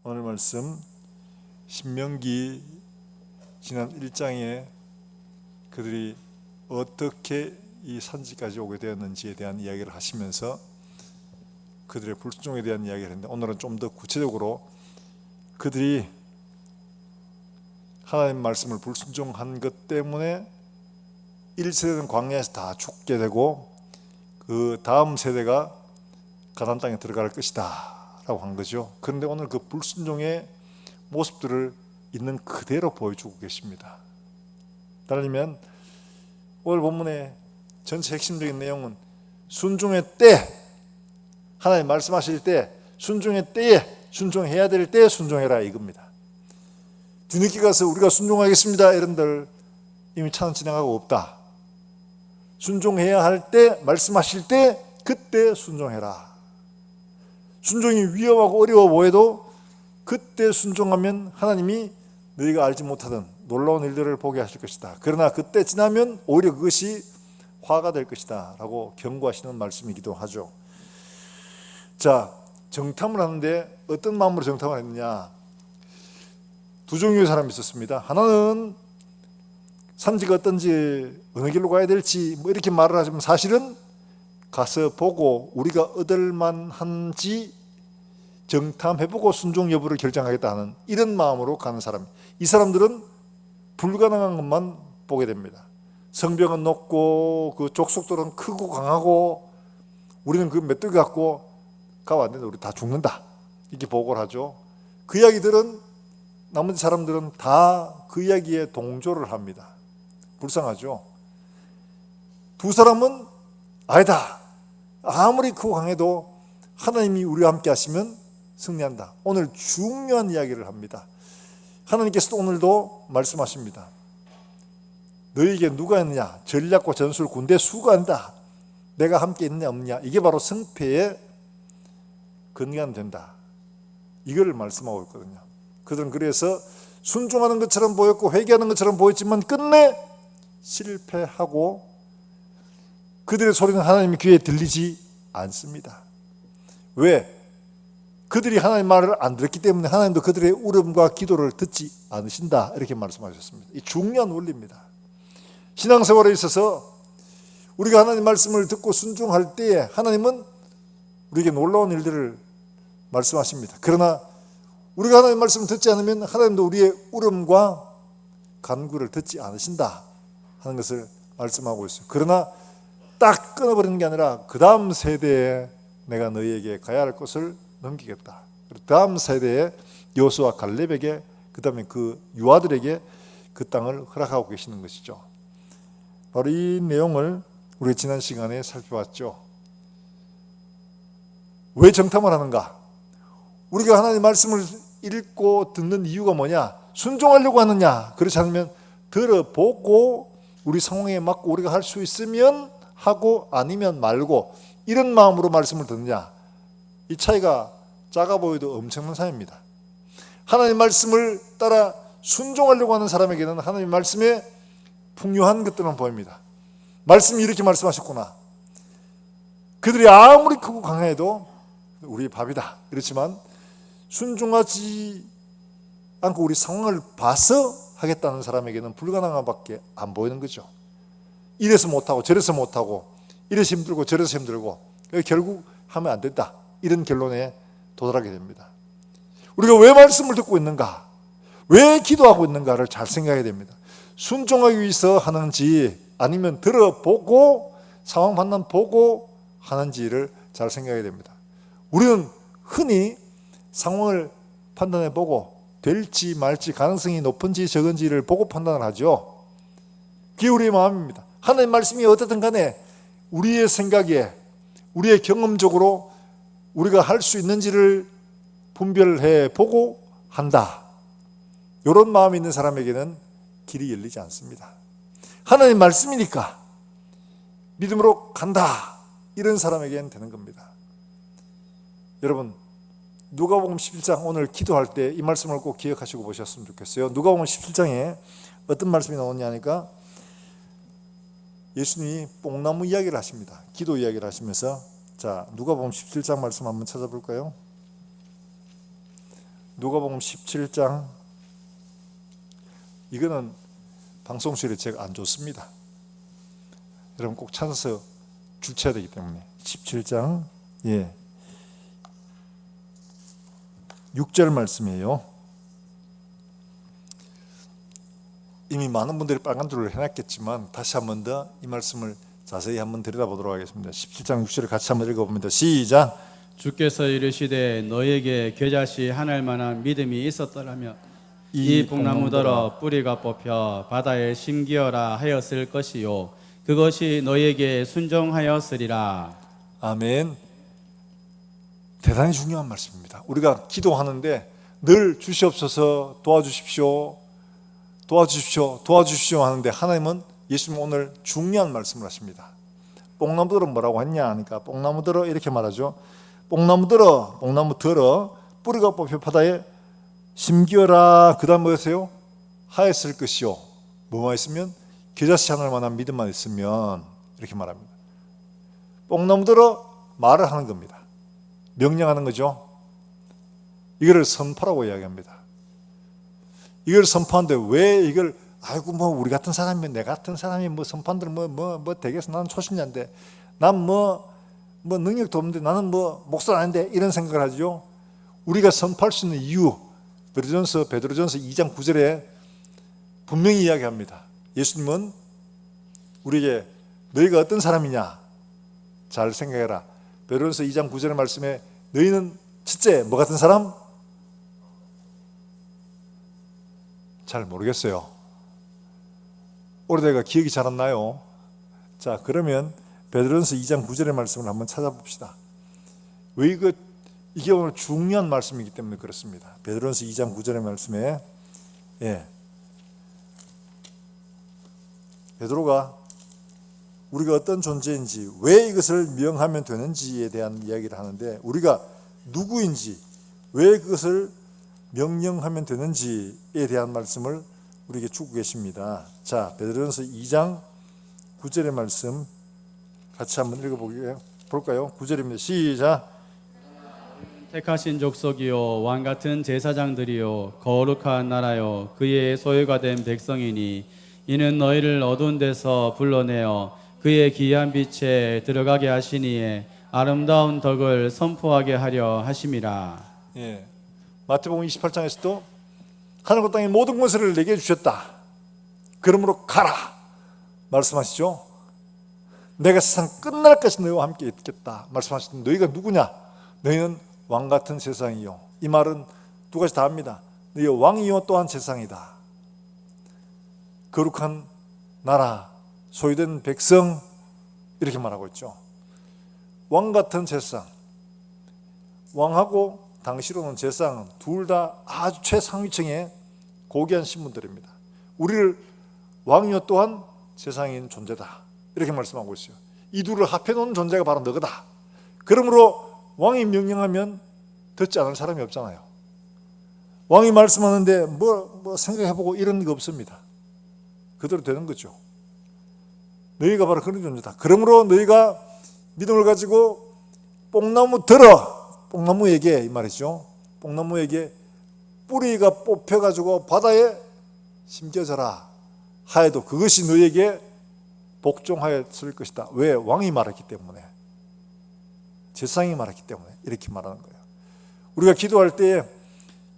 오늘 말씀 신명기 지난 1장에 그들이 어떻게 이 산지까지 오게 되었는지에 대한 이야기를 하시면서 그들의 불순종에 대한 이야기를 했는데, 오늘은 좀 더 구체적으로 그들이 하나님 말씀을 불순종한 것 때문에 1세대는 광야에서 다 죽게 되고 그 다음 세대가 가나안 땅에 들어갈 것이다 라고 한 거죠. 그런데 오늘 그 불순종의 모습들을 있는 그대로 보여주고 계십니다. 따르면 오늘 본문의 전체 핵심적인 내용은 순종의 때, 하나님 말씀하실 때 순종의 때에 순종해야 될 때 순종해라 이겁니다. 뒤늦게 가서 우리가 순종하겠습니다 이런들 이미 차는 지나가고 없다. 순종해야 할 때, 말씀하실 때 그때 순종해라. 순종이 위험하고 어려워 보여도 그때 순종하면 하나님이 너희가 알지 못하던 놀라운 일들을 보게 하실 것이다. 그러나 그때 지나면 오히려 그것이 화가 될 것이다 라고 경고하시는 말씀이기도 하죠. 자, 정탐을 하는데 어떤 마음으로 정탐을 했느냐. 두 종류의 사람이 있었습니다. 하나는 산지가 어떤지 어느 길로 가야 될지 이렇게 말을 하지만 사실은 가서 보고 우리가 얻을 만한지 정탐해보고 순종 여부를 결정하겠다 하는 이런 마음으로 가는 사람. 이 사람들은 불가능한 것만 보게 됩니다. 성벽은 높고 그 족속들은 크고 강하고 우리는 그 메뚜기 갖고 가면 안 된다. 우리 다 죽는다. 이렇게 보고를 하죠. 그 이야기들은 나머지 사람들은 다 그 이야기에 동조를 합니다. 불쌍하죠. 두 사람은 아니다. 아무리 크고 강해도 하나님이 우리와 함께 하시면 승리한다. 오늘 중요한 이야기를 합니다. 하나님께서도 오늘도 말씀하십니다. 너희에게 누가 있느냐? 전략과 전술, 군대 수가 한다. 내가 함께 있느냐 없느냐? 이게 바로 승패의 근간이 된다. 이걸 말씀하고 있거든요. 그들은 그래서 순종하는 것처럼 보였고 회개하는 것처럼 보였지만 끝내 실패하고 그들의 소리는 하나님의 귀에 들리지 않습니다. 왜? 그들이 하나님 말을 안 들었기 때문에 하나님도 그들의 울음과 기도를 듣지 않으신다 이렇게 말씀하셨습니다. 이 중요한 원리입니다. 신앙생활에 있어서 우리가 하나님 말씀을 듣고 순종할 때에 하나님은 우리에게 놀라운 일들을 말씀하십니다. 그러나 우리가 하나님 말씀을 듣지 않으면 하나님도 우리의 울음과 간구를 듣지 않으신다 하는 것을 말씀하고 있어요. 그러나 딱 끊어버리는 게 아니라 그 다음 세대에 내가 너희에게 가야 할 것을 넘기겠다. 그리고 다음 세대에 여호수아 갈렙에게, 그 다음에 그 유아들에게 그 땅을 허락하고 계시는 것이죠. 바로 이 내용을 우리 지난 시간에 살펴봤죠. 왜 정탐을 하는가? 우리가 하나님의 말씀을 읽고 듣는 이유가 뭐냐? 순종하려고 하느냐? 그렇지 않으면 들어보고 우리 상황에 맞고 우리가 할 수 있으면 하고 아니면 말고 이런 마음으로 말씀을 듣느냐? 이 차이가 작아 보여도 엄청난 차이입니다. 하나님 말씀을 따라 순종하려고 하는 사람에게는 하나님 말씀에 풍요한 것들만 보입니다. 말씀이 이렇게 말씀하셨구나. 그들이 아무리 크고 강해도 우리 밥이다. 그렇지만 순종하지 않고 우리 상황을 봐서 하겠다는 사람에게는 불가능한 밖에 안 보이는 거죠. 이래서 못하고 저래서 못하고 이래서 힘들고 저래서 힘들고 결국 하면 안 된다. 이런 결론에 도달하게 됩니다. 우리가 왜 말씀을 듣고 있는가? 왜 기도하고 있는가를 잘 생각해야 됩니다. 순종하기 위해서 하는지 아니면 들어보고 상황 판단 보고 하는지를 잘 생각해야 됩니다. 우리는 흔히 상황을 판단해 보고 될지 말지 가능성이 높은지 적은지를 보고 판단을 하죠. 그게 우리의 마음입니다. 하나님 말씀이 어떻든 간에 우리의 생각에 우리의 경험적으로 우리가 할 수 있는지를 분별해 보고 한다. 이런 마음이 있는 사람에게는 길이 열리지 않습니다. 하나님 말씀이니까 믿음으로 간다. 이런 사람에게는 되는 겁니다. 여러분, 누가복음 17장 오늘 기도할 때 이 말씀을 꼭 기억하시고 보셨으면 좋겠어요. 누가복음 17장에 어떤 말씀이 나오냐 하니까 예수님이 뽕나무 이야기를 하십니다. 기도 이야기를 하시면서 자, 누가복음 17장 말씀 한번 찾아볼까요? 누가복음 17장, 이거는 방송 수율이 제가 안 좋습니다. 여러분 꼭 찾아서 주체해야 되기 때문에 17장 6절 말씀이에요. 이미 많은 분들이 빨간 줄을 해놨겠지만 다시 한 번 더 이 말씀을 자세히 한번 들여다보도록 하겠습니다. 17장 6절을 같이 한번 읽어봅니다. 시작. 주께서 이르시되 너에게 겨자씨 하나일 만한 믿음이 있었더라면 이 복나무더러 뿌리가 뽑혀 바다에 심기어라 하였을 것이요 그것이 너에게 순종하였으리라. 아멘. 대단히 중요한 말씀입니다. 우리가 기도하는데 늘 주시옵소서, 도와주십시오, 도와주십시오, 도와주십시오 하는데 하나님은, 예수님은 오늘 중요한 말씀을 하십니다. 뽕나무들어 뭐라고 했냐 하니까 뽕나무들어 이렇게 말하죠. 뽕나무들어, 뽕나무들어 뿌리가 뽑혀 바다에 심기어라. 그 다음 뭐였어요? 하였을 것이요. 뭐만 있으면? 겨자씨 하나일 만한 믿음만 있으면, 이렇게 말합니다. 뽕나무들어 말을 하는 겁니다. 명령하는 거죠. 이거를 선포라고 이야기합니다. 이걸 선포하는데 왜 이걸, 아이고 뭐 우리 같은 사람이, 내 같은 사람이 뭐 선포한들 뭐 되겠어, 나는 초신자인데, 난 뭐 능력도 없는데, 나는 뭐 목소리 아닌데, 이런 생각을 하죠. 우리가 선포할 수 있는 이유, 베드로전서 2장 9절에 분명히 이야기합니다. 예수님은 우리에게 너희가 어떤 사람이냐 잘 생각해라. 베드로전서 2장 9절의 말씀에 너희는 첫째 뭐 같은 사람? 잘 모르겠어요. 오래돼가 기억이 잘 안 나요. 자, 그러면 베드로전서 2장 9절의 말씀을 한번 찾아봅시다. 왜 이게 오늘 중요한 말씀이기 때문에 그렇습니다. 베드로전서 2장 9절의 말씀에 베드로가 우리가 어떤 존재인지, 왜 이것을 명하면 되는지에 대한 이야기를 하는데, 우리가 누구인지, 왜 그것을 명령하면 되는지에 대한 말씀을 우리에게 주고 계십니다. 자, 베드로전서 2장 9절의 말씀 같이 한번 읽어볼까요? 9절입니다. 시작. 택하신 족속이요 왕같은 제사장들이요 거룩한 나라요 그의 소유가 된 백성이니 이는 너희를 어두운 데서 불러내어 그의 귀한 빛에 들어가게 하시니에 아름다운 덕을 선포하게 하려 하심이라. 마태복음 28장에서도 하늘과 땅의 모든 것을 내게 주셨다. 그러므로 가라 말씀하시죠. 내가 세상 끝날까지 너희와 함께 있겠다 말씀하시던, 너희가 누구냐? 너희는 왕같은 세상이요. 이 말은 두 가지 다 합니다. 너희가 왕이요 또한 세상이다. 거룩한 나라, 소유된 백성, 이렇게 말하고 있죠. 왕같은 세상, 왕하고 당시로는 세상은 둘 다 아주 최상위층의 고귀한 신분들입니다. 우리를 왕이요 또한 세상인 존재다, 이렇게 말씀하고 있어요. 이 둘을 합해놓은 존재가 바로 너거다. 그러므로 왕이 명령하면 듣지 않을 사람이 없잖아요. 왕이 말씀하는데 뭐 생각해보고 이런 거 없습니다. 그대로 되는 거죠. 너희가 바로 그런 존재다. 그러므로 너희가 믿음을 가지고 뽕나무 들어, 뽕나무에게 이 말이죠. 뽕나무에게 뿌리가 뽑혀가지고 바다에 심겨져라 하여도 그것이 너희에게 복종하였을 것이다. 왜? 왕이 말했기 때문에, 제사장이 말했기 때문에 이렇게 말하는 거예요. 우리가 기도할 때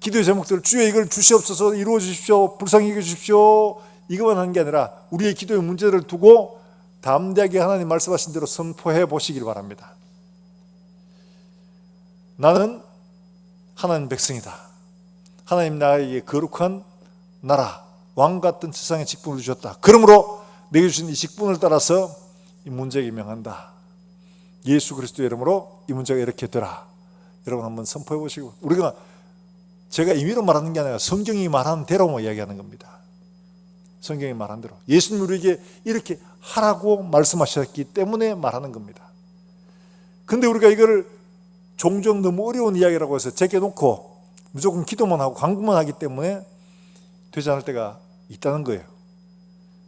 기도의 제목들, 주여 이걸 주시옵소서, 이루어 주십시오, 불쌍히 여겨 주십시오, 이것만 하는 게 아니라 우리의 기도의 문제를 두고 담대하게 하나님 말씀하신 대로 선포해 보시길 바랍니다. 나는 하나님 백성이다. 하나님 나에게 거룩한 나라, 왕같은 세상의 직분을 주셨다. 그러므로 내게 주신 이 직분을 따라서 이 문제에 명한다. 예수 그리스도의 이름으로 이 문제가 이렇게 되라. 여러분 한번 선포해 보시고, 우리가 제가 임의로 말하는 게 아니라 성경이 말하는 대로 이야기하는 겁니다. 성경이 말한 대로 예수님 우리에게 이렇게 하라고 말씀하셨기 때문에 말하는 겁니다. 근데 우리가 이걸 종종 너무 어려운 이야기라고 해서 제껴놓고 무조건 기도만 하고 간구만 하기 때문에 되지 않을 때가 있다는 거예요.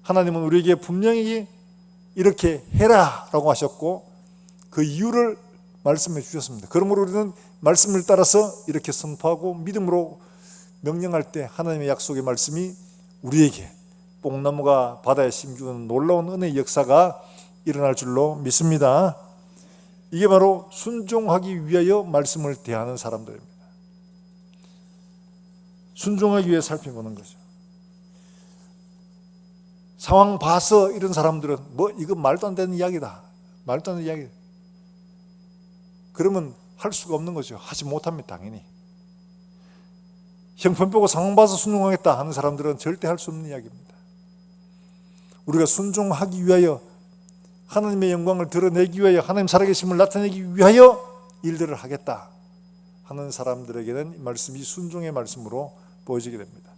하나님은 우리에게 분명히 이렇게 해라 라고 하셨고 그 이유를 말씀해 주셨습니다. 그러므로 우리는 말씀을 따라서 이렇게 선포하고 믿음으로 명령할 때 하나님의 약속의 말씀이 우리에게 뽕나무가 바다에 심기는 놀라운 은혜의 역사가 일어날 줄로 믿습니다. 이게 바로 순종하기 위하여 말씀을 대하는 사람들입니다. 순종하기 위해 살펴보는 거죠. 상황 봐서 이런 사람들은 이거 말도 안 되는 이야기다. 말도 안 되는 이야기. 그러면 할 수가 없는 거죠. 하지 못합니다. 당연히. 형편 보고 상황 봐서 순종하겠다 하는 사람들은 절대 할 수 없는 이야기입니다. 우리가 순종하기 위하여 하나님의 영광을 드러내기 위하여 하나님 살아계심을 나타내기 위하여 일들을 하겠다 하는 사람들에게는 이 말씀이 순종의 말씀으로 보여지게 됩니다.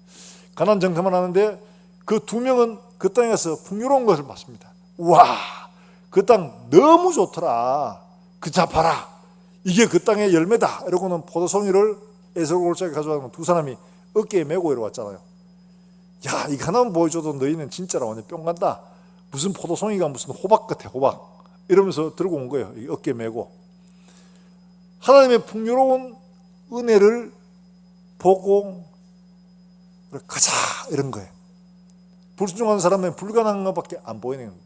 가나안 정탐을 하는데 그 두 명은 그 땅에서 풍요로운 것을 봤습니다. 와, 그 땅 너무 좋더라. 자 봐라, 이게 그 땅의 열매다. 이러고는 포도송이를 에서골짜기 가져와서 두 사람이 어깨에 메고 이러왔잖아요. 야, 이거 하나만 보여줘도 너희는 진짜로 완전 뿅 간다. 무슨 포도송이가 무슨 호박 같아, 호박. 이러면서 들고 온 거예요. 어깨에 메고. 하나님의 풍요로운 은혜를 보고 가자 이런 거예요. 불순종한 사람은 불가능한 것밖에 안 보이는 겁니다.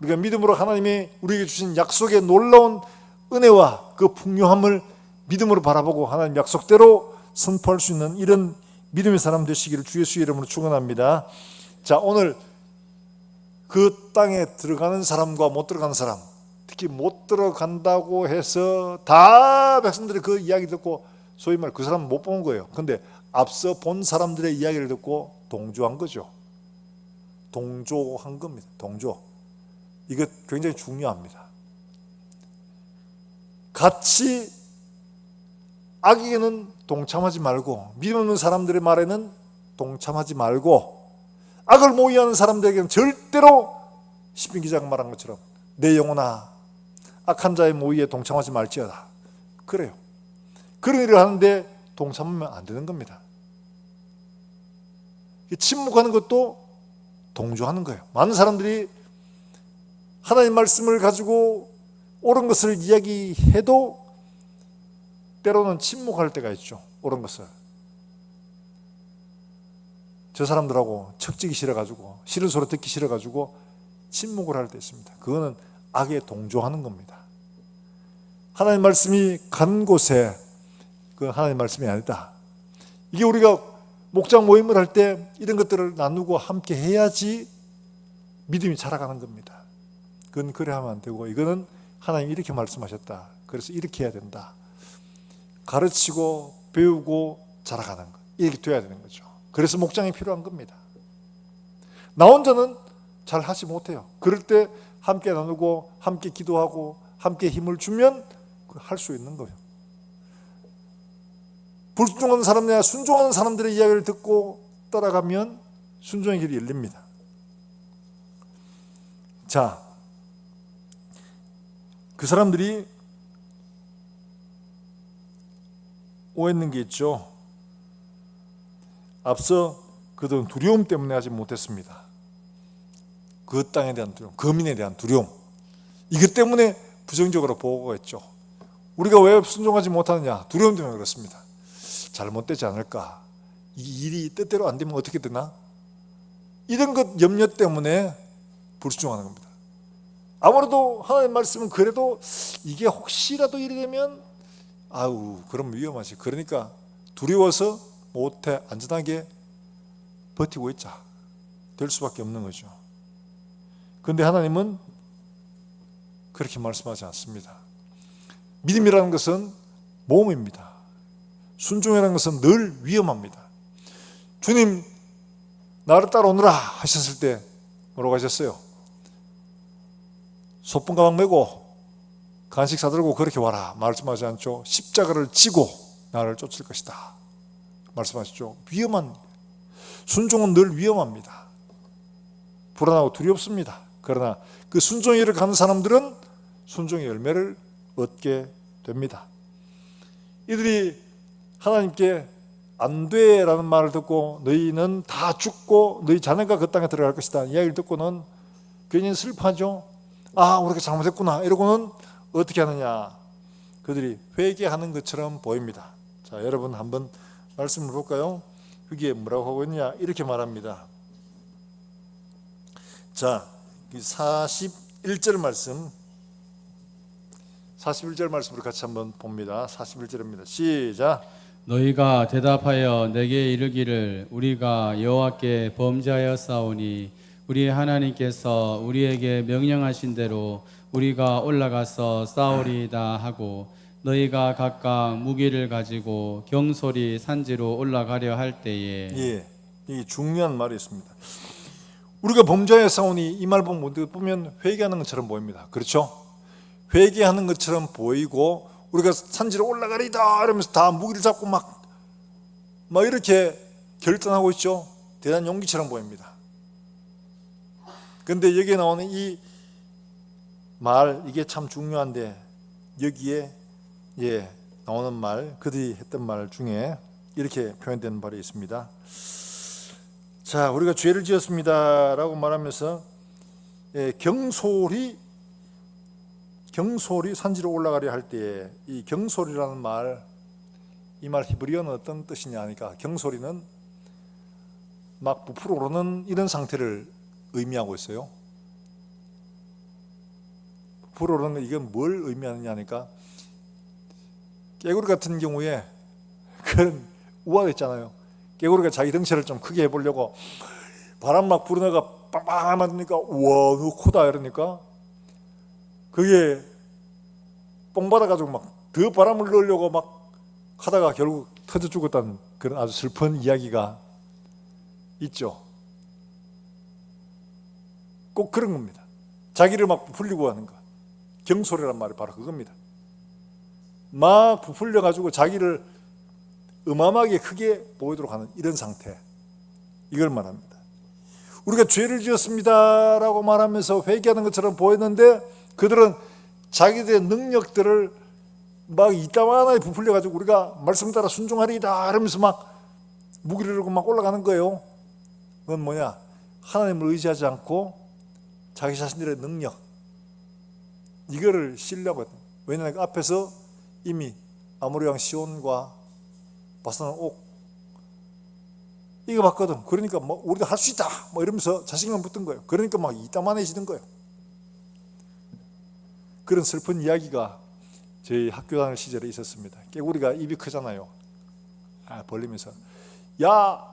우리가 믿음으로 하나님이 우리에게 주신 약속의 놀라운 은혜와 그 풍요함을 믿음으로 바라보고 하나님 약속대로 선포할 수 있는 이런 믿음의 사람 되시기를 주 예수의 이름으로 축원합니다. 자, 오늘 그 땅에 들어가는 사람과 못 들어가는 사람, 특히 못 들어간다고 해서 다 백성들이 그 이야기 듣고 소위 말 그 사람 못 본 거예요. 근데 앞서 본 사람들의 이야기를 듣고 동조한 거죠. 동조한 겁니다. 동조. 이거 굉장히 중요합니다. 같이 악에게는 동참하지 말고 믿음 없는 사람들의 말에는 동참하지 말고 악을 모의하는 사람들에게는 절대로 시편 기자가 말한 것처럼 내 영혼아 악한 자의 모의에 동참하지 말지어다. 그래요. 그런 일을 하는데 동참하면 안 되는 겁니다. 침묵하는 것도 동조하는 거예요. 많은 사람들이 하나님 말씀을 가지고 옳은 것을 이야기해도 때로는 침묵할 때가 있죠. 옳은 것을. 저 사람들하고 척지기 싫어가지고 싫은 소리 듣기 싫어가지고 침묵을 할 때 있습니다. 그거는 악에 동조하는 겁니다. 하나님 말씀이 간 곳에 그 하나님 말씀이 아니다. 이게 우리가 목장 모임을 할 때 이런 것들을 나누고 함께 해야지 믿음이 자라가는 겁니다. 그건 그래 하면 안 되고 이거는 하나님이 이렇게 말씀하셨다. 그래서 이렇게 해야 된다. 가르치고 배우고 자라가는 것. 이렇게 돼야 되는 거죠. 그래서 목장이 필요한 겁니다. 나 혼자는 잘 하지 못해요. 그럴 때 함께 나누고 함께 기도하고 함께 힘을 주면 할 수 있는 거예요. 불순종하는 사람이나 순종하는 사람들의 이야기를 듣고 따라가면 순종의 길이 열립니다. 자, 그 사람들이 오해했는 게 있죠. 앞서 그들은 두려움 때문에 하지 못했습니다. 그 땅에 대한 두려움, 거민에 대한 두려움. 이것 때문에 부정적으로 보고가 했죠. 우리가 왜 순종하지 못하느냐? 두려움 때문에 그렇습니다. 잘못되지 않을까? 이 일이 뜻대로 안 되면 어떻게 되나? 이런 것 염려 때문에 불순종하는 겁니다. 아무래도 하나님 말씀은 그래도 이게 혹시라도 일이 되면 그럼 위험하지. 그러니까 두려워서 못해 안전하게 버티고 있자. 될 수밖에 없는 거죠. 그런데 하나님은 그렇게 말씀하지 않습니다. 믿음이라는 것은 모험입니다. 순종이라는 것은 늘 위험합니다. 주님 나를 따라오느라 하셨을 때 뭐라고 하셨어요? 소품 가방 메고 간식 사들고 그렇게 와라 말씀하지 않죠. 십자가를 지고 나를 쫓을 것이다 말씀하시죠. 위험한, 순종은 늘 위험합니다. 불안하고 두렵습니다. 그러나 그 순종의 길을 가는 사람들은 순종의 열매를 얻게 됩니다. 이들이 하나님께 안 돼라는 말을 듣고 너희는 다 죽고 너희 자녀가 그 땅에 들어갈 것이다 이야기를 듣고는 괜히 슬퍼하죠. 우리가 잘못했구나 이러고는 어떻게 하느냐? 그들이 회개하는 것처럼 보입니다. 자, 여러분 한번 말씀을 볼까요? 그게 뭐라고 하고 있냐? 이렇게 말합니다. 자, 41절 말씀, 41절 말씀으로 같이 한번 봅니다. 41절입니다. 시작. 너희가 대답하여 내게 이르기를 우리가 여호와께 범죄하였사오니 우리 하나님께서 우리에게 명령하신 대로 우리가 올라가서 싸우리이다 하고 너희가 각각 무기를 가지고 경솔히 산지로 올라가려 할 때에 예, 이 중요한 말이 있습니다. 우리가 범죄하였사오니 이 말 보면 회개하는 것처럼 보입니다. 그렇죠? 회개하는 것처럼 보이고 우리가 산지로 올라가리다 이러면서 다 무기를 잡고 막 이렇게 결단하고 있죠. 대단한 용기처럼 보입니다. 그런데 여기에 나오는 이 말, 이게 참 중요한데 여기에 나오는 말, 그들이 했던 말 중에 이렇게 표현되는 말이 있습니다. 자, 우리가 죄를 지었습니다 라고 말하면서 경솔이 산지로 올라가려 할 때에 이 경솔이라는 말, 이 말 히브리어는 어떤 뜻이냐 하니까 경솔이는 막 부풀어 오르는 이런 상태를 의미하고 있어요. 부풀어 오르는 이건 뭘 의미하느냐 하니까 깨구리 같은 경우에 그런 우화가 있잖아요. 깨구리가 자기 덩치를 좀 크게 해보려고 바람 막 불어내가 빵빵 맞으니까 우와 너 코다 이러니까 그게 뽕 받아가지고 막 더 바람을 넣으려고 막 하다가 결국 터져 죽었다는 그런 아주 슬픈 이야기가 있죠. 꼭 그런 겁니다. 자기를 막 부풀리고 하는 거. 경솔이란 말이 바로 그겁니다. 막 부풀려가지고 자기를 어마어마하게 크게 보이도록 하는 이런 상태, 이걸 말합니다. 우리가 죄를 지었습니다라고 말하면서 회개하는 것처럼 보였는데 그들은 자기들의 능력들을 막 이따만하게 부풀려가지고 우리가 말씀 따라 순종하리이다 이러면서 막 무기를 들고 막 올라가는 거예요. 그건 뭐냐? 하나님을 의지하지 않고 자기 자신들의 능력, 이거를 신뢰하거든. 왜냐하면 앞에서 이미 아모리 왕 시온과 바산 옥 이거 봤거든. 그러니까 뭐 우리도 할 수 있다 뭐 이러면서 자신감 붙은 거예요. 그러니까 막 이따만해지는 거예요. 그런 슬픈 이야기가 저희 학교 다닐 시절에 있었습니다. 깨구리가 입이 크잖아요. 벌리면서 야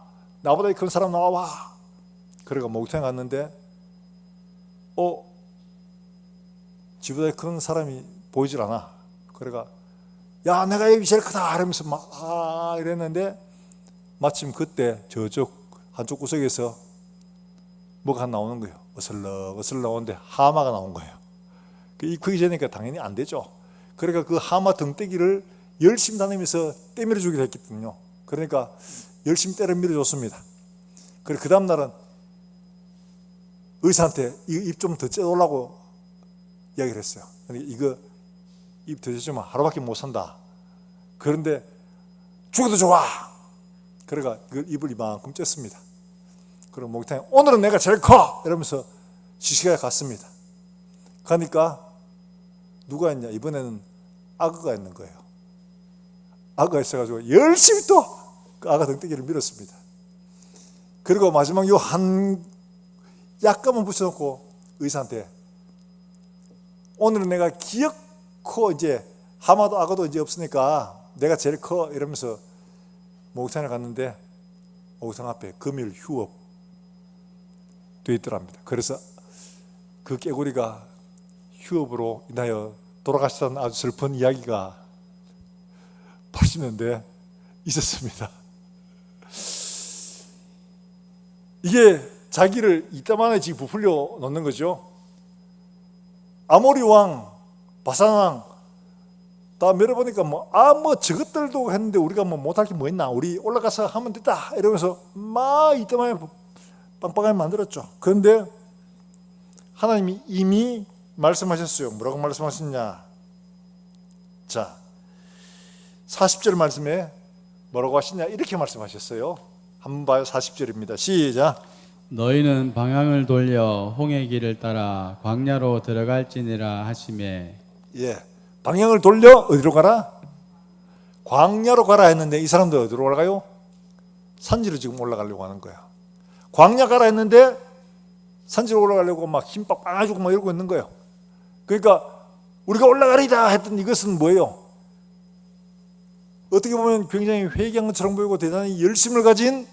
나보다 큰 사람 나와봐. 그래가 목욕탕에 갔는데 지보다 큰 사람이 보이질 않아. 그래가 야 내가 입이 제일 크다 이러면서 막 이랬는데 마침 그때 저쪽 한쪽 구석에서 뭐가 나오는 거예요. 어슬렁 나오는데 하마가 나온 거예요. 입 크기 전이니까 당연히 안 되죠. 그러니까 그 하마 등떼기를 열심히 다니면서 때밀어 주기로 했거든요. 그러니까 열심히 때려 밀어줬습니다. 그래 그 다음 날은 의사한테 입 좀 더 째달라고 이야기를 했어요. 이거 입 더 째주면 하루밖에 못 산다. 그런데 죽어도 좋아. 그래가 그 입을 이만큼 쬐습니다. 그럼 목욕탕에 오늘은 내가 제일 커! 이러면서 지시가 갔습니다. 가니까 누가 있냐? 이번에는 악어가 있는 거예요. 악어가 있어가지고 열심히 또 그 악어 등대기를 밀었습니다. 그리고 마지막 요 한 약간만 붙여놓고 의사한테 오늘은 내가 기어코 이제 하마도 악어도 이제 없으니까 내가 제일 커 이러면서 목욕탕에 갔는데 목욕탕 앞에 금일 휴업 돼 있더랍니다. 그래서 그 깨구리가 휴업으로 인하여 돌아가시다는 아주 슬픈 이야기가 80년대에 있었습니다. 이게 자기를 이따만에 지금 부풀려 놓는 거죠. 아모리 왕, 바산 왕 다 밀어보니까 뭐 저것들도 했는데 우리가 뭐 못할 게 뭐 있나? 우리 올라가서 하면 됐다 이러면서 막 이따만에 빵빵하게 만들었죠. 그런데 하나님이 이미 말씀하셨어요. 뭐라고 말씀하셨냐? 자, 40절 말씀에 뭐라고 하시냐? 이렇게 말씀하셨어요. 한번 봐요. 40절입니다. 시작. 너희는 방향을 돌려 홍해 길을 따라 광야로 들어갈지니라 하시매. 예, 방향을 돌려 어디로 가라? 광야로 가라 했는데 이 사람들 어디로 가요? 산지로 지금 올라가려고 하는 거야. 광야 가라 했는데 산지로 올라가려고 막 힘 빡빡 해주고 막 이러고 있는 거예요. 그러니까 우리가 올라가리다 했던 이것은 뭐예요? 어떻게 보면 굉장히 회개한 것처럼 보이고 대단히 열심을 가진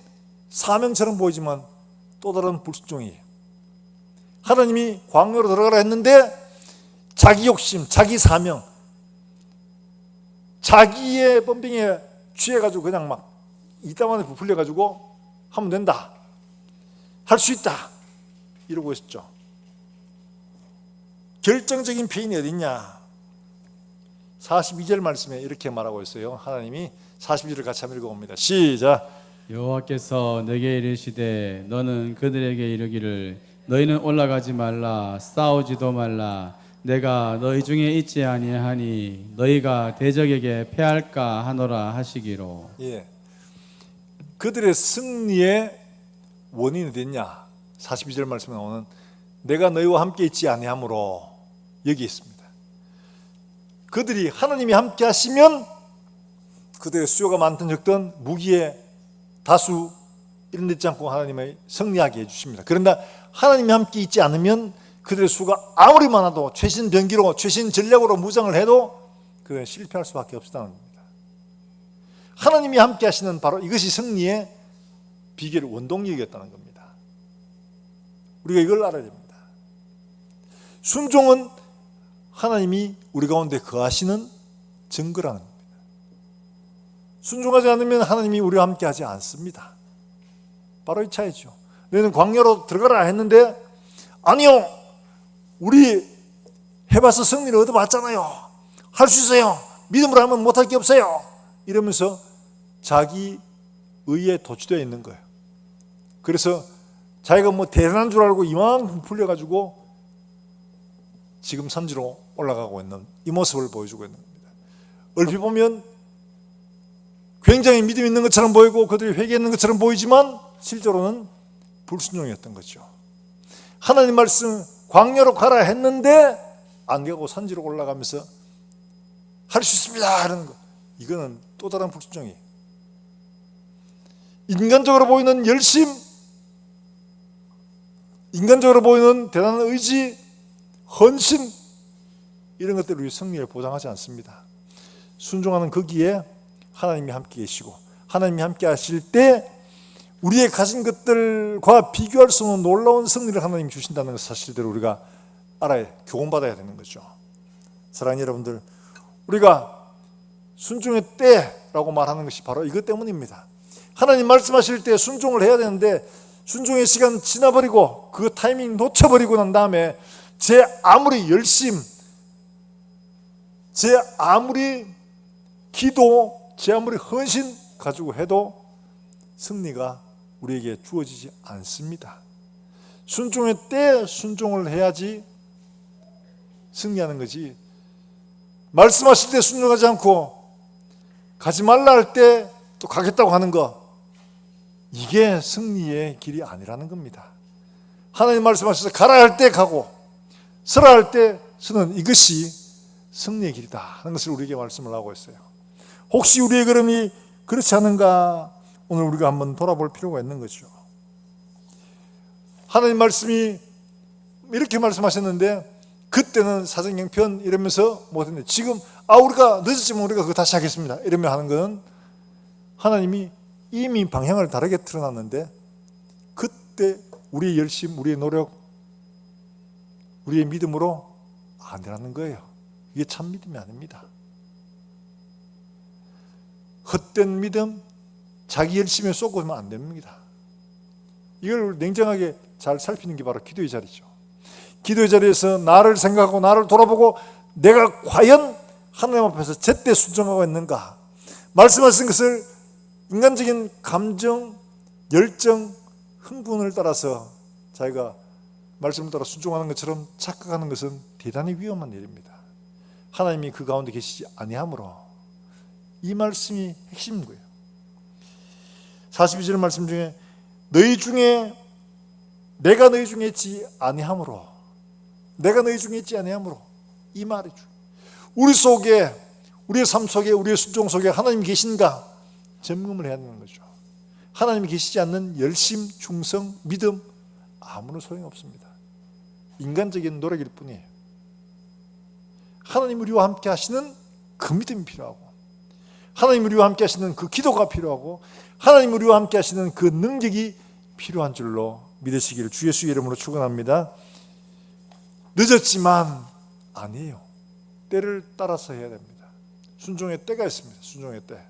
사명처럼 보이지만 또 다른 불순종이에요. 하나님이 광야로 들어가라 했는데 자기 욕심, 자기 사명, 자기의 번빙에 취해가지고 그냥 막 이따만에 부풀려가지고 하면 된다, 할 수 있다 이러고 있었죠. 결정적인 피인이 어딨냐? 42절 말씀에 이렇게 말하고 있어요. 하나님이 42절을 같이 한번 읽어봅니다. 시작. 여호와께서 내게 이르시되 너는 그들에게 이르기를 너희는 올라가지 말라 싸우지도 말라 내가 너희 중에 있지 아니하니 너희가 대적에게 패할까 하노라 하시기로. 예. 그들의 승리의 원인이 됐냐? 42절 말씀에 나오는 내가 너희와 함께 있지 아니하므로 여기 있습니다. 그들이 하나님이 함께 하시면 그들의 수요가 많든 적든 무기의 다수 이런 데 있지 않고 하나님의 승리하게 해주십니다. 그런데 하나님이 함께 있지 않으면 그들의 수가 아무리 많아도 최신 병기로 최신 전략으로 무장을 해도 그들은 실패할 수밖에 없다는 겁니다. 하나님이 함께 하시는 바로 이것이 승리의 비결 원동력이었다는 겁니다. 우리가 이걸 알아야 됩니다. 순종은 하나님이 우리 가운데 거하시는 증거라는 겁니다. 순종하지 않으면 하나님이 우리와 함께 하지 않습니다. 바로 이 차이죠. 너희는 광야로 들어가라 했는데 아니요, 우리 해봐서 승리를 얻어봤잖아요, 할 수 있어요, 믿음으로 하면 못할 게 없어요 이러면서 자기 의에 도취되어 있는 거예요. 그래서 자기가 뭐 대단한 줄 알고 이만큼 풀려가지고 지금 산지로 올라가고 있는 이 모습을 보여주고 있는 겁니다. 얼핏 보면 굉장히 믿음 있는 것처럼 보이고 그들이 회개했는 것처럼 보이지만 실제로는 불순종이었던 거죠. 하나님 말씀 광야로 가라 했는데 안 가고 산지로 올라가면서 할 수 있습니다 하는 거, 이거는 또 다른 불순종이에요. 인간적으로 보이는 열심, 인간적으로 보이는 대단한 의지, 헌신, 이런 것들을 우리 승리를 보장하지 않습니다. 순종하는 거기에 하나님이 함께 계시고 하나님이 함께 하실 때 우리의 가진 것들과 비교할 수 없는 놀라운 승리를 하나님이 주신다는 것 사실대로 우리가 알아야, 교훈받아야 되는 거죠. 사랑하는 여러분들, 우리가 순종의 때라고 말하는 것이 바로 이것 때문입니다. 하나님 말씀하실 때 순종을 해야 되는데 순종의 시간 지나버리고 그 타이밍 놓쳐버리고 난 다음에 제 아무리 열심, 제 아무리 기도, 제 아무리 헌신 가지고 해도 승리가 우리에게 주어지지 않습니다. 순종의 때 순종을 해야지 승리하는 거지, 말씀하실 때 순종하지 않고 가지 말라 할 때 또 가겠다고 하는 거, 이게 승리의 길이 아니라는 겁니다. 하나님 말씀하셔서 가라 할 때 가고 서라 할 때 서는 이것이 승리의 길이다 하는 것을 우리에게 말씀을 하고 있어요. 혹시 우리의 걸음이 그렇지 않은가 오늘 우리가 한번 돌아볼 필요가 있는 거죠. 하나님 말씀이 이렇게 말씀하셨는데 그때는 사정형편 이러면서 못했는데 지금 우리가 늦었지만 우리가 그거 다시 하겠습니다 이러면 하는 것은 하나님이 이미 방향을 다르게 틀어놨는데 그때 우리의 열심, 우리의 노력, 우리의 믿음으로 안 되라는 거예요. 이게 참 믿음이 아닙니다. 헛된 믿음, 자기 열심에 쏟고는 안 됩니다. 이걸 냉정하게 잘 살피는 게 바로 기도의 자리죠. 기도의 자리에서 나를 생각하고 나를 돌아보고 내가 과연 하나님 앞에서 제때 순종하고 있는가, 말씀하신 것을 인간적인 감정, 열정, 흥분을 따라서 자기가 말씀을 따라 순종하는 것처럼 착각하는 것은 대단히 위험한 일입니다. 하나님이 그 가운데 계시지 아니하므로 이 말씀이 핵심인 거예요. 42절 말씀 중에 너희 중에 내가 너희 중에 있지 아니하므로, 내가 너희 중에 있지 아니하므로, 이 말이죠. 우리 속에, 우리의 삶 속에, 우리의 순종 속에 하나님 계신가 점검을 해야 되는 거죠. 하나님이 계시지 않는 열심, 충성, 믿음 아무런 소용이 없습니다. 인간적인 노력일 뿐이에요. 하나님 우리와 함께 하시는 그 믿음이 필요하고, 하나님 우리와 함께 하시는 그 기도가 필요하고, 하나님 우리와 함께 하시는 그 능력이 필요한 줄로 믿으시기를 주 예수 이름으로 축원합니다. 늦었지만 아니에요. 때를 따라서 해야 됩니다. 순종의 때가 있습니다. 순종의 때.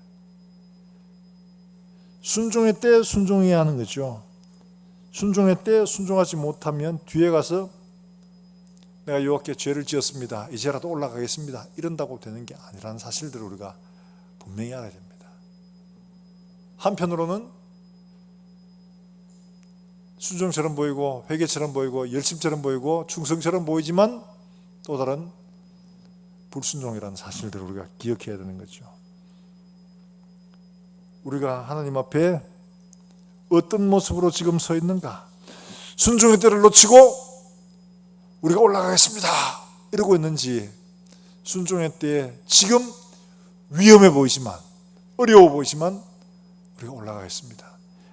순종의 때 순종해야 하는 거죠. 순종의 때 순종하지 못하면 뒤에 가서 내가 여호와께 죄를 지었습니다, 이제라도 올라가겠습니다, 이런다고 되는 게 아니라는 사실들을 우리가 분명히 알아야 됩니다. 한편으로는 순종처럼 보이고 회개처럼 보이고 열심처럼 보이고 충성처럼 보이지만 또 다른 불순종이라는 사실들을 우리가 기억해야 되는 거죠. 우리가 하나님 앞에 어떤 모습으로 지금 서 있는가? 순종의 때를 놓치고 우리가 올라가겠습니다 이러고 있는지, 순종의 때에 지금 위험해 보이지만, 어려워 보이지만 우리가 올라가겠습니다,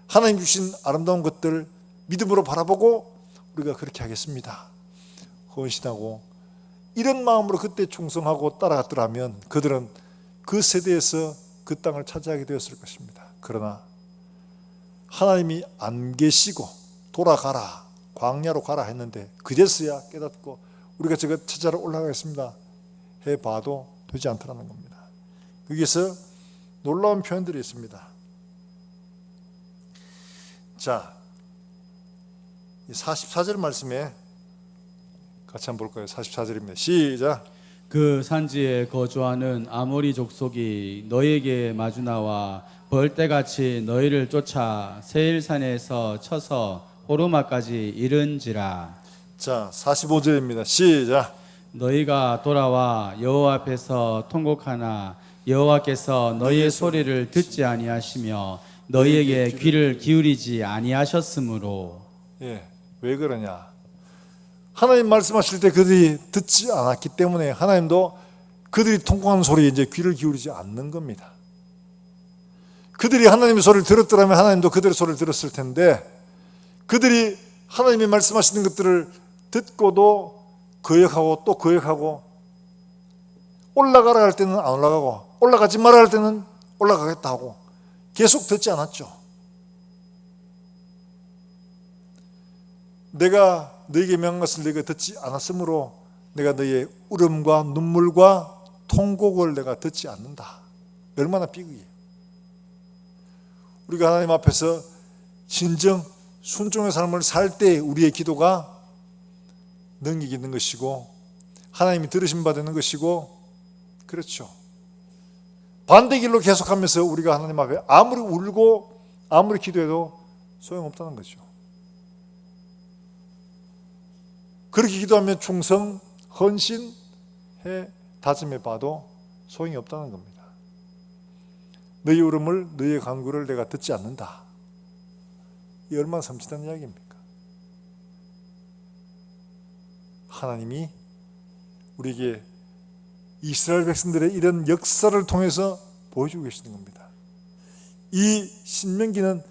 하나님 주신 아름다운 것들 믿음으로 바라보고 우리가 그렇게 하겠습니다 헌신하고 이런 마음으로 그때 충성하고 따라갔더라면 그들은 그 세대에서 그 땅을 차지하게 되었을 것입니다. 그러나 하나님이 안 계시고 돌아가라, 광야로 가라 했는데 그제서야 깨닫고 우리가 저거 찾아러 올라가겠습니다 해봐도 되지 않더라는 겁니다. 여기서 놀라운 표현들이 있습니다. 자, 44절 말씀에 같이 한번 볼까요? 44절입니다. 시작. 그 산지에 거주하는 아모리 족속이 너희에게 마주 나와 벌떼같이 너희를 쫓아 세일산에서 쳐서 호르마까지 이른지라. 자, 45절입니다. 시작. 너희가 돌아와 여호와 앞에서 통곡하나 여호와께서 너희의 소리를 듣지 아니하시며 너희에게 귀를 기울이지 아니하셨으므로. 예, 왜 그러냐? 하나님 말씀하실 때 그들이 듣지 않았기 때문에 하나님도 그들이 통곡하는 소리에 이제 귀를 기울이지 않는 겁니다. 그들이 하나님의 소리를 들었더라면 하나님도 그들의 소리를 들었을 텐데, 그들이 하나님이 말씀하시는 것들을 듣고도 거역하고 또 거역하고, 올라가라 할 때는 안 올라가고 올라가지 마라 할 때는 올라가겠다 하고 계속 듣지 않았죠. 내가 너에게 명한 것을 너희가 듣지 않았으므로 내가 너희의 울음과 눈물과 통곡을 내가 듣지 않는다. 얼마나 비극이에요. 우리가 하나님 앞에서 진정 순종의 삶을 살 때 우리의 기도가 능력이 있는 것이고 하나님이 들으심 받는 것이고, 그렇죠. 반대 길로 계속하면서 우리가 하나님 앞에 아무리 울고 아무리 기도해도 소용없다는 거죠. 그렇게 기도하면 충성, 헌신, 다짐해 봐도 소용이 없다는 겁니다. 너희 울음을, 너희의 간구를 내가 듣지 않는다. 이 얼마나 섬찟한 이야기입니까? 하나님이 우리에게 이스라엘 백성들의 이런 역사를 통해서 보여주고 계시는 겁니다. 이 신명기는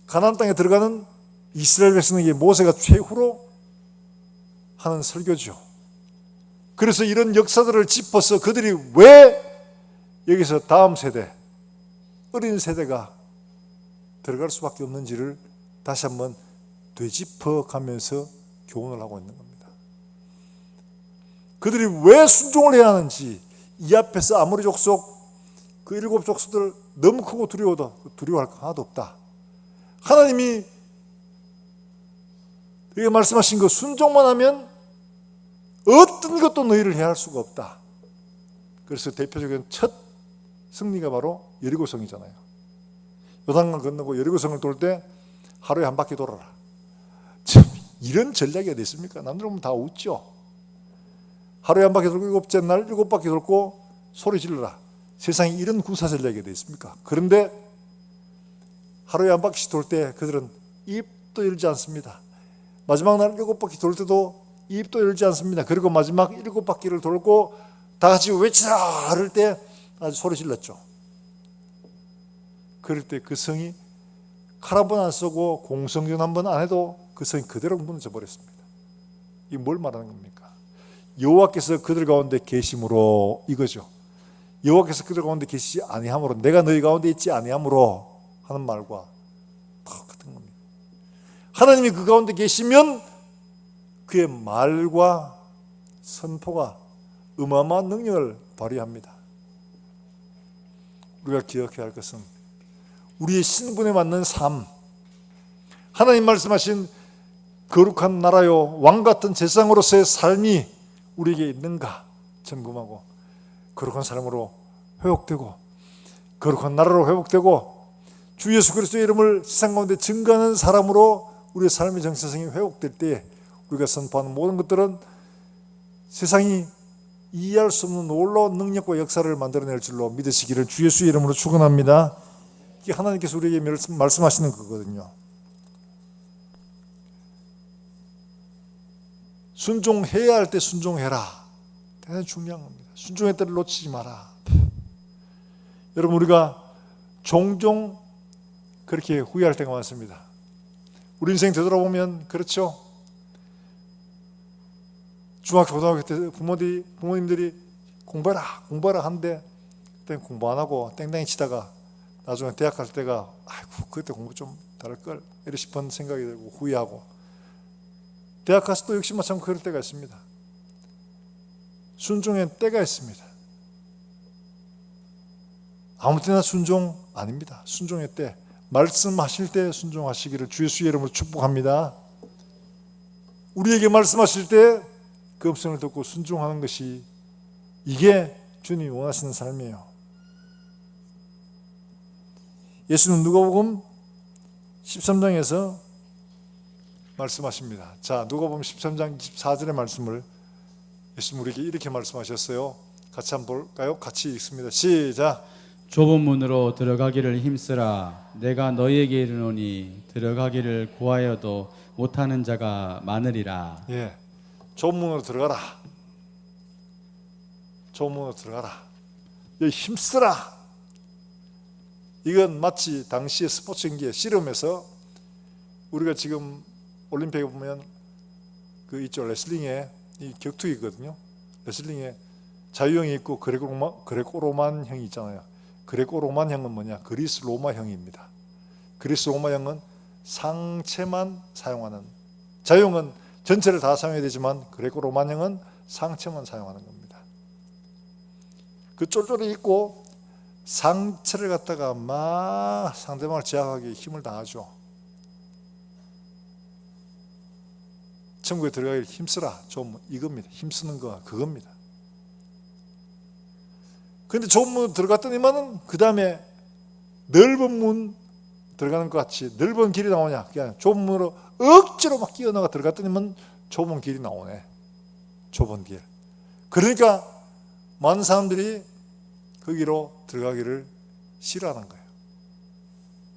가나안 땅에 들어가는 이스라엘 백성에게 모세가 최후로 하는 설교죠. 그래서 이런 역사들을 짚어서 그들이 왜 여기서 다음 세대, 어린 세대가 들어갈 수밖에 없는지를 다시 한번 되짚어 가면서 교훈을 하고 있는 겁니다. 그들이 왜 순종을 해야 하는지, 이 앞에서 아모리 족속 그 7 족속들 너무 크고 두려워도 두려워할 거 하나도 없다. 하나님이 여기 말씀하신 거 순종만 하면 어떤 것도 너희를 해할 수가 없다. 그래서 대표적인 첫 승리가 바로 여리고성이잖아요. 요단강 건너고 여리고성을 돌 때 하루에 한 바퀴 돌아라. 참, 이런 전략이 어디 있습니까? 남들 보면 다 웃죠. 하루에 한 바퀴 돌고 일곱째 날 7바퀴 돌고 소리 질러라. 세상에 이런 군사 전략이 어디 있습니까? 그런데 하루에 한 바퀴씩 돌 때 그들은 입도 열지 않습니다. 마지막 날 7바퀴 돌 때도 입도 열지 않습니다. 그리고 마지막 7바퀴를 돌고 다 같이 외치라 할 때 아주 소리 질렀죠. 그럴 때 그 성이 칼 한 번 안 쏘고 공성전 한 번 안 해도 그 성이 그대로 무너져 버렸습니다. 이게 뭘 말하는 겁니까? 여호와께서 그들 가운데 계심으로 이거죠. 여호와께서 그들 가운데 계시지 아니함으로, 내가 너희 가운데 있지 아니함으로 하는 말과 똑같은 겁니다. 하나님이 그 가운데 계시면 그의 말과 선포가 어마어마한 능력을 발휘합니다. 우리가 기억해야 할 것은 우리의 신분에 맞는 삶, 하나님 말씀하신 거룩한 나라요 왕같은 제사장으로서의 삶이 우리에게 있는가 점검하고, 거룩한 삶으로 회복되고 거룩한 나라로 회복되고 주 예수 그리스도의 이름을 세상 가운데 증거하는 사람으로 우리의 삶의 정체성이 회복될 때 우리가 선포하는 모든 것들은 세상이 이해할 수 없는 놀라운 능력과 역사를 만들어낼 줄로 믿으시기를 주 예수의 이름으로 축원합니다. 이게 하나님께서 우리에게 말씀하시는 거거든요. 순종해야 할 때 순종해라. 대단히 중요한 겁니다. 순종의 때를 놓치지 마라. 여러분, 우리가 종종 그렇게 후회할 때가 많습니다. 우리 인생 되돌아보면 그렇죠. 중학교 고등학교 때 부모님들이 공부해라 하는데 그때 공부 안 하고 땡땡이 치다가 나중에 대학 갈 때가 아이고 그때 공부 좀 다를걸 이런 싶은 생각이 들고 후회하고, 대학 가서 또 역시 마찬가지로 그럴 때가 있습니다. 순종의 때가 있습니다. 아무 때나 순종 아닙니다. 순종의 때, 말씀하실 때 순종하시기를 주 예수의 이름으로 축복합니다. 우리에게 말씀하실 때 그 음성을 듣고 순종하는 것이, 이게 주님이 원하시는 삶이에요. 예수는 누가복음 13장에서 말씀하십니다. 자, 누가복음 13장 24절의 말씀을 예수님 우리에게 이렇게 말씀하셨어요. 같이 한번 볼까요? 같이 읽습니다. 시작. 좁은 문으로 들어가기를 힘쓰라. 내가 너희에게 이르노니 들어가기를 구하여도 못하는 자가 많으리라. 예, 좁은 문으로 들어가라. 좁은 문으로 들어가라. 여기 힘쓰라. 이건 마치 당시의 스포츠 경기의 씨름에서 우리가 지금 올림픽에 보면 그 있죠, 레슬링에 이 격투기거든요. 레슬링에 자유형이 있고 그레코로만형이 있잖아요. 그레코로만형은 뭐냐? 그리스 로마형입니다. 그리스 로마형은 상체만 사용하는, 자유형은 전체를 다 사용해야 되지만 그레코로만형은 상체만 사용하는 겁니다. 그 쫄쫄이 입고 상체를 갖다가 막 상대방을 제압하기 힘을 다하죠. 천국에 들어가길 힘쓰라. 좀 이겁니다. 힘쓰는 거 그겁니다. 그런데 좁은 문으로 들어갔더니만은 그 다음에 넓은 문 들어가는 것 같이 넓은 길이 나오냐? 그냥 좁은 문으로 억지로 막 끼어나가 들어갔더니만 좁은 길이 나오네. 좁은 길. 그러니까 많은 사람들이 거기로 들어가기를 싫어하는 거예요.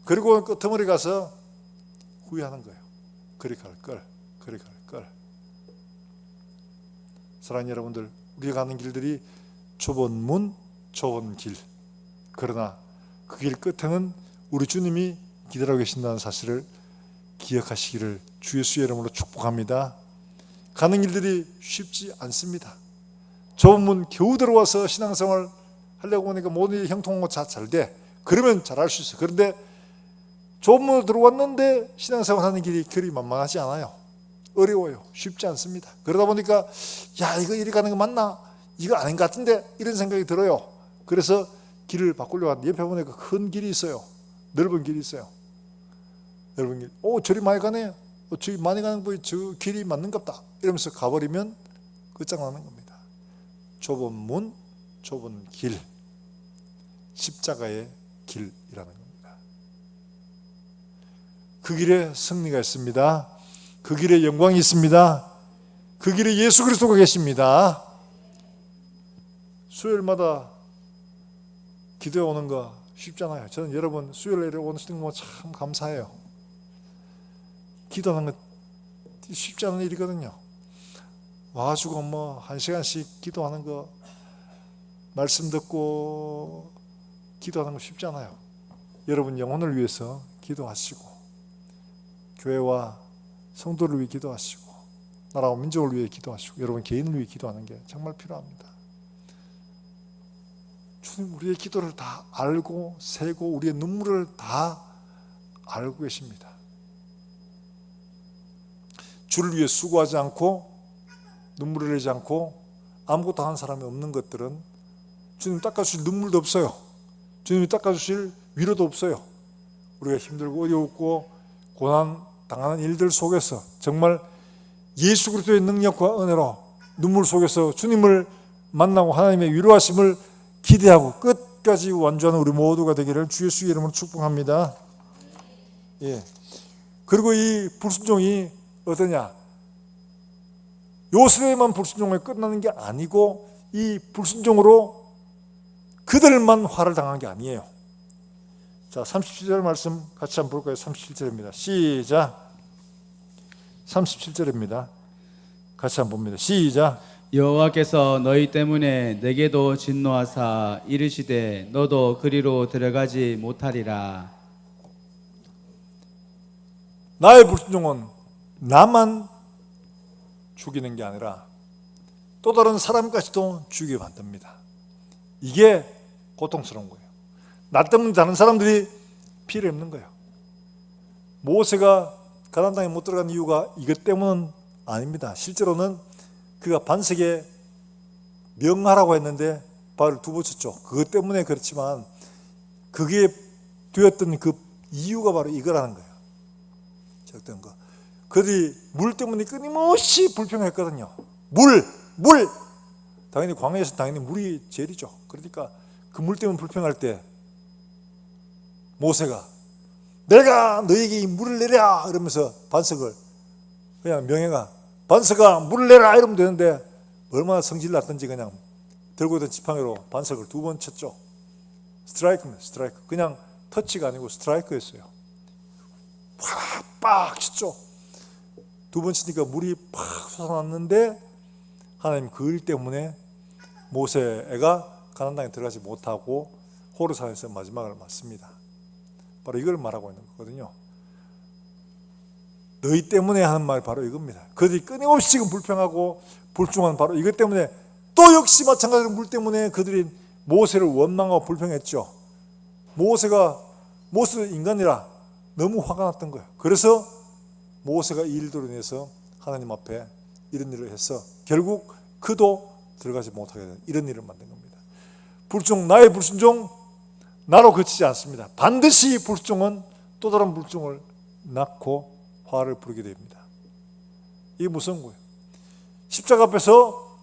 그리고 끄트머리 가서 후회하는 거예요. 그리 갈 걸. 사랑하는 여러분들, 우리가 가는 길들이 좁은 문, 좁은 길. 그러나 그 길 끝에는 우리 주님이 기다리고 계신다는 사실을 기억하시기를 주 예수의 이름으로 축복합니다. 가는 길들이 쉽지 않습니다. 좁은 문 겨우 들어와서 신앙생활 하려고 하니까 모든 일이 형통하고 잘 돼. 그러면 잘할 수 있어요. 그런데 좁은 문으로 들어왔는데 신앙생활 하는 길이 그리 만만하지 않아요. 어려워요. 쉽지 않습니다. 그러다 보니까 야, 이거 이리 가는 거 맞나? 이거 아닌 것 같은데? 이런 생각이 들어요. 그래서 길을 바꾸려고 하는데 옆에 보니까 큰 길이 있어요. 넓은 길이 있어요. 넓은 길. 저리 많이 가네. 저기 많이 가는 거에 저 길이 맞는갑다. 이러면서 가버리면 끝장나는 겁니다. 좁은 문, 좁은 길. 십자가의 길이라는 겁니다. 그 길에 승리가 있습니다. 그 길에 영광이 있습니다. 그 길에 예수 그리스도가 계십니다. 수요일마다 기도해 오는 거 쉽잖아요. 저는 여러분 수요일에 오시는 거 참 감사해요. 기도하는 거 쉽지 않은 일이거든요. 와가지고 뭐 1시간씩 기도하는 거, 말씀 듣고 기도하는 거 쉽지 않아요. 여러분 영혼을 위해서 기도하시고 교회와 성도를 위해 기도하시고 나라와 민족을 위해 기도하시고 여러분 개인을 위해 기도하는 게 정말 필요합니다. 주님 우리의 기도를 다 알고 세고 우리의 눈물을 다 알고 계십니다. 주를 위해 수고하지 않고 눈물을 흘리지 않고 아무것도 하는 사람이 없는 것들은 주님 닦아주실 눈물도 없어요. 주님이 닦아주실 위로도 없어요. 우리가 힘들고 어려웠고 고난 당하는 일들 속에서 정말 예수 그리스도의 능력과 은혜로 눈물 속에서 주님을 만나고 하나님의 위로하심을 기대하고 끝까지 완주하는 우리 모두가 되기를 주 예수의 이름으로 축복합니다. 예. 그리고 이 불순종이 어떠냐? 요셉에만 불순종에 끝나는 게 아니고 이 불순종으로 그들만 화를 당한 게 아니에요. 자, 37절 말씀 같이 한번 볼까요? 37절입니다. 시작. 37절입니다. 같이 한번 봅니다. 시작. 여호와께서 너희 때문에 내게도 진노하사 이르시되 너도 그리로 들어가지 못하리라. 나의 불순종은 나만 죽이는 게 아니라 또 다른 사람까지도 죽이게 만듭니다. 이게 고통스러운 거예요. 나 때문에 다른 사람들이 피를 입는 거예요. 모세가 가나안 땅에 못 들어간 이유가 이것 때문은 아닙니다. 실제로는 그가 반석에 명하라고 했는데 발을 두 번 쳤죠. 그것 때문에 그렇지만 그게 되었던 그 이유가 바로 이거라는 거예요. 적던 거. 그들이 물 때문에 끊임없이 불평했거든요. 물! 당연히 광야에서 당연히 물이 제일이죠. 그러니까 그 물 때문에 불평할 때 모세가 내가 너에게 이 물을 내랴 이러면서 반석을 그냥 명예가 반석아 물을 내라 이러면 되는데 얼마나 성질 났던지 그냥 들고 있던 지팡이로 반석을 두 번 쳤죠. 스트라이크입니다. 스트라이크. 그냥 터치가 아니고 스트라이크였어요. 팍 쳤죠. 두 번 치니까 물이 팍 솟아났는데 하나님 그 일 때문에 모세가 가나안 땅에 들어가지 못하고 호르산에서 마지막을 맞습니다. 바로 이걸 말하고 있는 거거든요. 너희 때문에 하는 말 바로 이겁니다. 그들이 끊임없이 지금 불평하고 불중한 바로 이것 때문에 또 역시 마찬가지로 물 때문에 그들이 모세를 원망하고 불평했죠. 모세도 인간이라 너무 화가 났던 거예요. 그래서 모세가 이 일들로 인해서 하나님 앞에 이런 일을 해서 결국 그도 들어가지 못하게 되는 이런 일을 만든 겁니다. 나의 불순종 나로 그치지 않습니다. 반드시 불순종은 또 다른 불순종을 낳고 화를 부르게 됩니다. 이게 무서운 거예요. 십자가 앞에서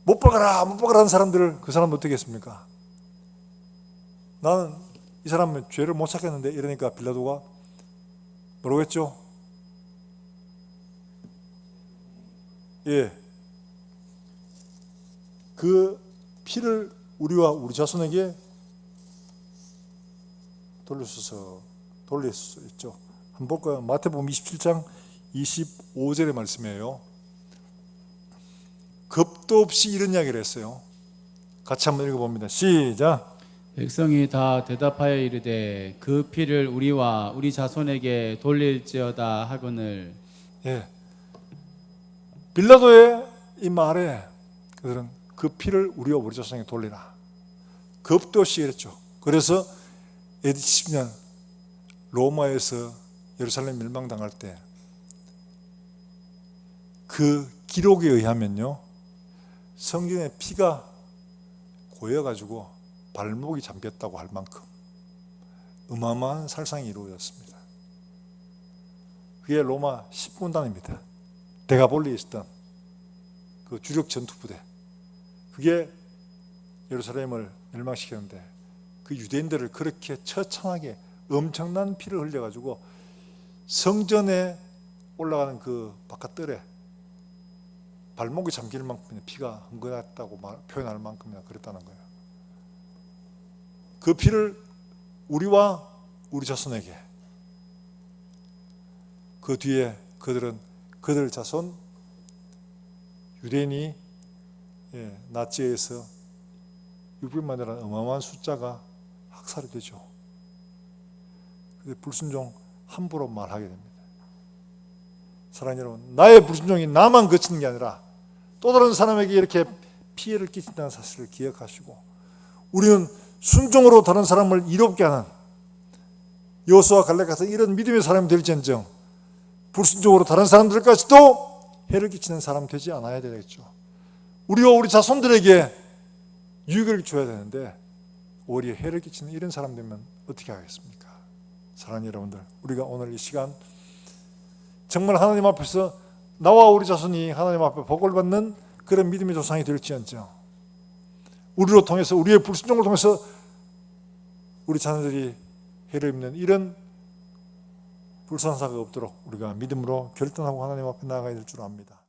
못 박아라 하는 사람들을 그 사람은 어떻게 했습니까? 나는 이 사람은 죄를 못 찾겠는데 이러니까 빌라도가 뭐라고 했죠? 예, 그 피를 우리와 우리 자손에게 돌릴 수 있죠. 한번 볼까요? 마태복음 27장 25절의 말씀이에요. 겁도 없이 이런 이야기를 했어요. 같이 한번 읽어봅니다. 시작. 백성이 다 대답하여 이르되 그 피를 우리와 우리 자손에게 돌릴지어다 하거늘. 예, 빌라도의 이 말에 그들은 그 피를 우리와 우리 자손에게 돌리라. 겁도 없이 이랬죠. 그래서 AD 70년 로마에서 예루살렘 멸망당할 때 그 기록에 의하면요, 성경에 피가 고여가지고 발목이 잠겼다고 할 만큼 어마어마한 살상이 이루어졌습니다. 그게 로마 10군단입니다. 데가볼리에 있었던 그 주력 전투부대, 그게 예루살렘을 멸망시켰는데 그 유대인들을 그렇게 처참하게 엄청난 피를 흘려가지고 성전에 올라가는 그 바깥뜰에 발목이 잠길 만큼의 피가 흥건했다고 표현할 만큼이나 그랬다는 거예요. 그 피를 우리와 우리 자손에게, 그 뒤에 그들은 그들 자손 유대인이 나치에서 600만이라는 어마어마한 숫자가 학살이 되죠. 불순종 함부로 말하게 됩니다. 사랑하는 여러분, 나의 불순종이 나만 거치는 게 아니라 또 다른 사람에게 이렇게 피해를 끼친다는 사실을 기억하시고, 우리는 순종으로 다른 사람을 이롭게 하는 여호수아 갈렙 같은 이런 믿음의 사람이 될지언정 불순종으로 다른 사람들까지도 해를 끼치는 사람 되지 않아야 되겠죠. 우리가 우리 자손들에게 유익을 줘야 되는데 오히려 해를 끼치는 이런 사람 되면 어떻게 하겠습니까? 사랑하는 여러분들, 우리가 오늘 이 시간 정말 하나님 앞에서 나와 우리 자손이 하나님 앞에 복을 받는 그런 믿음의 조상이 될지언정 우리로 통해서, 우리의 불순종을 통해서 우리 자녀들이 해를 입는 이런 불상사가 없도록 우리가 믿음으로 결단하고 하나님 앞에 나아가야 될 줄 압니다.